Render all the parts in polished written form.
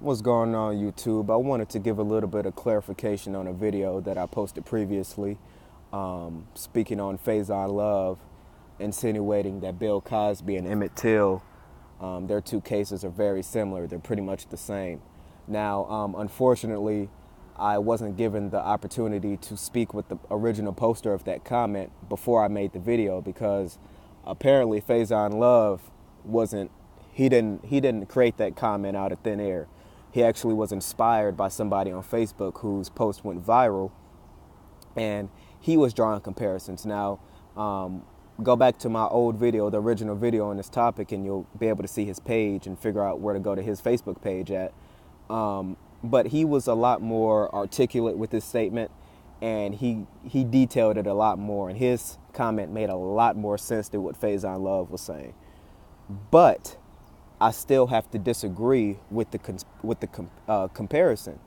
What's going on, YouTube? I wanted to give a little bit of clarification on a video that I posted previously, speaking on Faison Love, insinuating that Bill Cosby and Emmett Till, their two cases are very similar. They're pretty much the same. Now, unfortunately, I wasn't given the opportunity to speak with the original poster of that comment before I made the video because apparently Faison Love wasn't. He didn't create that comment out of thin air. He actually was inspired by somebody on Facebook whose post went viral, and he was drawing comparisons. Now, go back to my old video, the original video on this topic, and you'll be able to see his page and figure out where to go to his Facebook page at. But he was a lot more articulate with his statement, and he detailed it a lot more, and his comment made a lot more sense than what Faison Love was saying. But I still have to disagree with the comparison.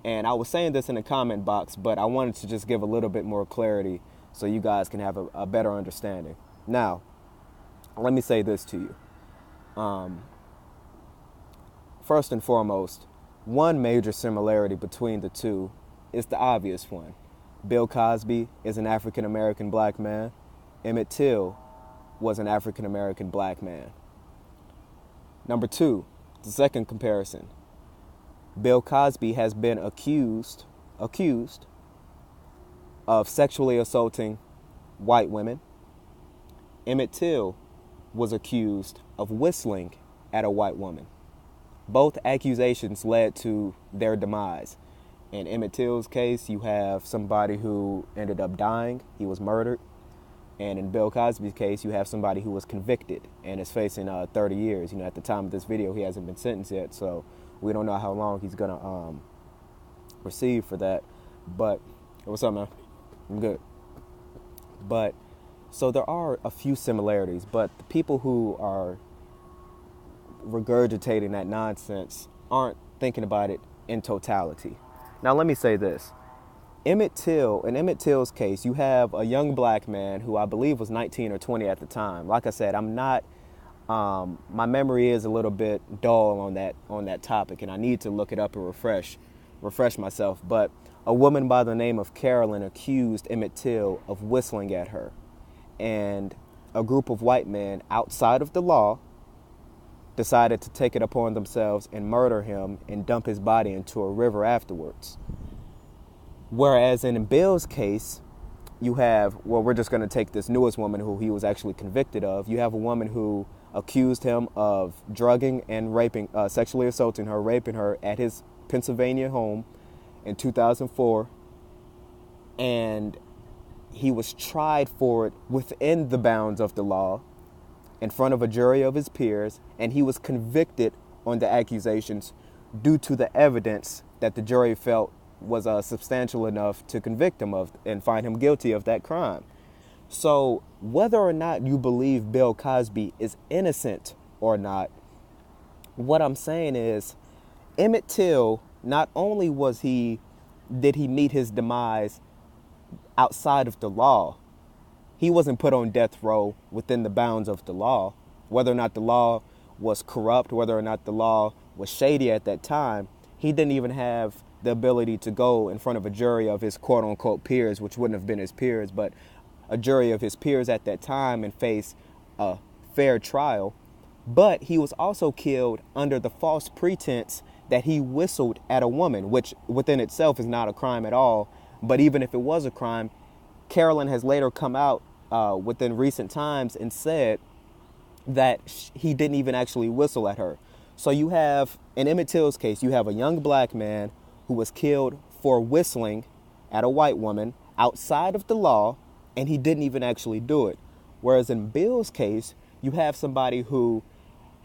And I was saying this in the comment box, but I wanted to just give a little bit more clarity so you guys can have a better understanding. Now, let me say this to you. First and foremost, one major similarity between the two is the obvious one. Bill Cosby is an African-American black man. Emmett Till was an African-American black man. Number two, the second comparison. Bill Cosby has been accused of sexually assaulting white women. Emmett Till was accused of whistling at a white woman. Both accusations led to their demise. In Emmett Till's case, you have somebody who ended up dying. He was murdered. And in Bill Cosby's case, you have somebody who was convicted and is facing 30 years. At the time of this video, he hasn't been sentenced yet, so we don't know how long he's going to receive for that. But, what's up, man? I'm good. But, so there are a few similarities, but the people who are regurgitating that nonsense aren't thinking about it in totality. Now, let me say this. In Emmett Till's case, you have a young black man who I believe was 19 or 20 at the time. Like I said, my memory is a little bit dull on that topic, and I need to look it up and refresh myself. But a woman by the name of Carolyn accused Emmett Till of whistling at her. And a group of white men outside of the law decided to take it upon themselves and murder him and dump his body into a river afterwards. Whereas in Bill's case, you have, we're just going to take this newest woman who he was actually convicted of. You have a woman who accused him of drugging and sexually assaulting her, raping her at his Pennsylvania home in 2004. And he was tried for it within the bounds of the law in front of a jury of his peers, and he was convicted on the accusations due to the evidence that the jury felt was substantial enough to convict him of and find him guilty of that crime. So whether or not you believe Bill Cosby is innocent or not, what I'm saying is Emmett Till, not only did he meet his demise outside of the law, he wasn't put on death row within the bounds of the law. Whether or not the law was corrupt, whether or not the law was shady at that time, he didn't even have the ability to go in front of a jury of his quote-unquote peers, which wouldn't have been his peers, but a jury of his peers at that time and face a fair trial. But he was also killed under the false pretense that he whistled at a woman, which within itself is not a crime at all. But even if it was a crime, Carolyn has later come out within recent times and said that he didn't even actually whistle at her. So you have, in Emmett Till's case, you have a young black man who was killed for whistling at a white woman outside of the law, and he didn't even actually do it. Whereas in Bill's case, you have somebody who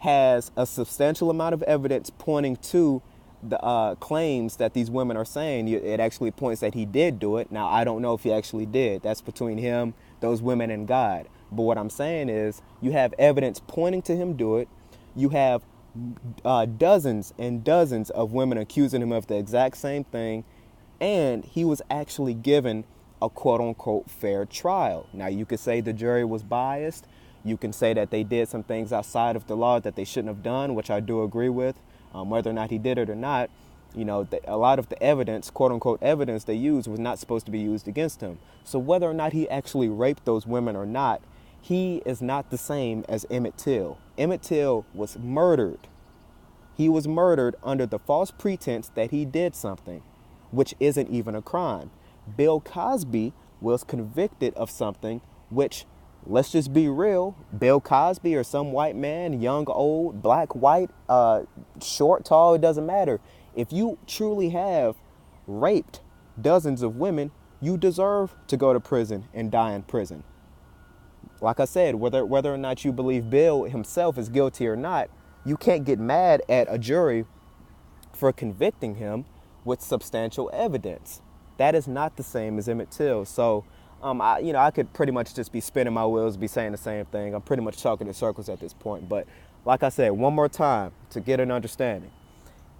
has a substantial amount of evidence pointing to the claims that these women are saying. It actually points that he did do it. Now, I don't know if he actually did. That's between him, those women, and God. But what I'm saying is you have evidence pointing to him do it. You have dozens and dozens of women accusing him of the exact same thing, and he was actually given a quote-unquote fair trial. Now, you could say the jury was biased. You can say that they did some things outside of the law that they shouldn't have done, which I do agree with. Whether or not he did it or not, a lot of the evidence, quote unquote evidence they used was not supposed to be used against him. So whether or not he actually raped those women or not, he is not the same as Emmett Till. Emmett Till was murdered. He was murdered under the false pretense that he did something, which isn't even a crime. Bill Cosby was convicted of something which, let's just be real, Bill Cosby or some white man, young, old, black, white, short, tall, it doesn't matter. If you truly have raped dozens of women, you deserve to go to prison and die in prison. Like I said, whether or not you believe Bill himself is guilty or not, you can't get mad at a jury for convicting him with substantial evidence. That is not the same as Emmett Till. So, I could pretty much just be spinning my wheels, be saying the same thing. I'm pretty much talking in circles at this point. But like I said, one more time to get an understanding.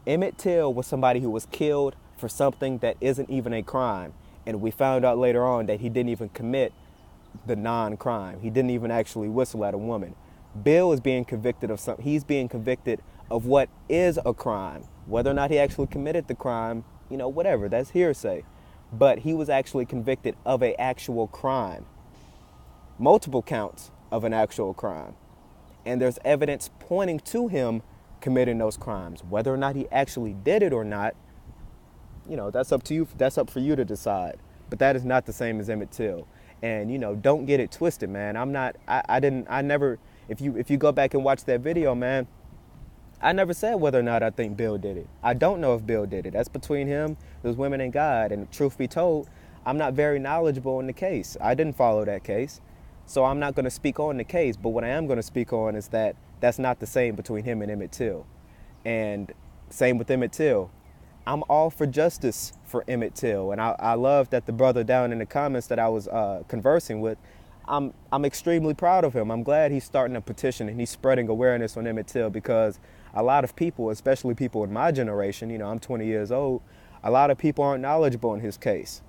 Emmett Till was somebody who was killed for something that isn't even a crime. And we found out later on that he didn't even commit the non-crime. He didn't even actually whistle at a woman. Bill is being convicted of something. He's being convicted of what is a crime. Whether or not he actually committed the crime, whatever, that's hearsay. But he was actually convicted of an actual crime. Multiple counts of an actual crime. And there's evidence pointing to him committing those crimes. Whether or not he actually did it or not, that's up to you. That's up for you to decide. But that is not the same as Emmett Till. And, don't get it twisted, man. If you go back and watch that video, man, I never said whether or not I think Bill did it. I don't know if Bill did it. That's between him, those women, and God. And truth be told, I'm not very knowledgeable in the case. I didn't follow that case. So I'm not going to speak on the case. But what I am going to speak on is that that's not the same between him and Emmett Till. And same with Emmett Till. I'm all for justice for Emmett Till. And I love that the brother down in the comments that I was conversing with, I'm extremely proud of him. I'm glad he's starting a petition and he's spreading awareness on Emmett Till, because a lot of people, especially people in my generation, I'm 20 years old, a lot of people aren't knowledgeable in his case.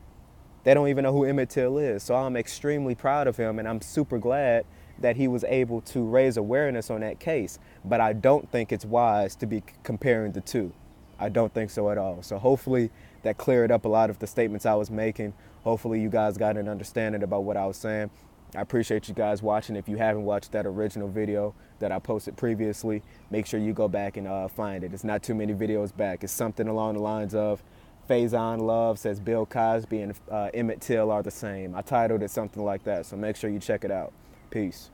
They don't even know who Emmett Till is. So I'm extremely proud of him, and I'm super glad that he was able to raise awareness on that case. But I don't think it's wise to be comparing the two. I don't think so at all. So hopefully that cleared up a lot of the statements I was making. Hopefully you guys got an understanding about what I was saying. I appreciate you guys watching. If you haven't watched that original video that I posted previously, make sure you go back and find it. It's not too many videos back. It's something along the lines of Faison Love says Bill Cosby and Emmett Till are the same. I titled it something like that, so make sure you check it out. Peace.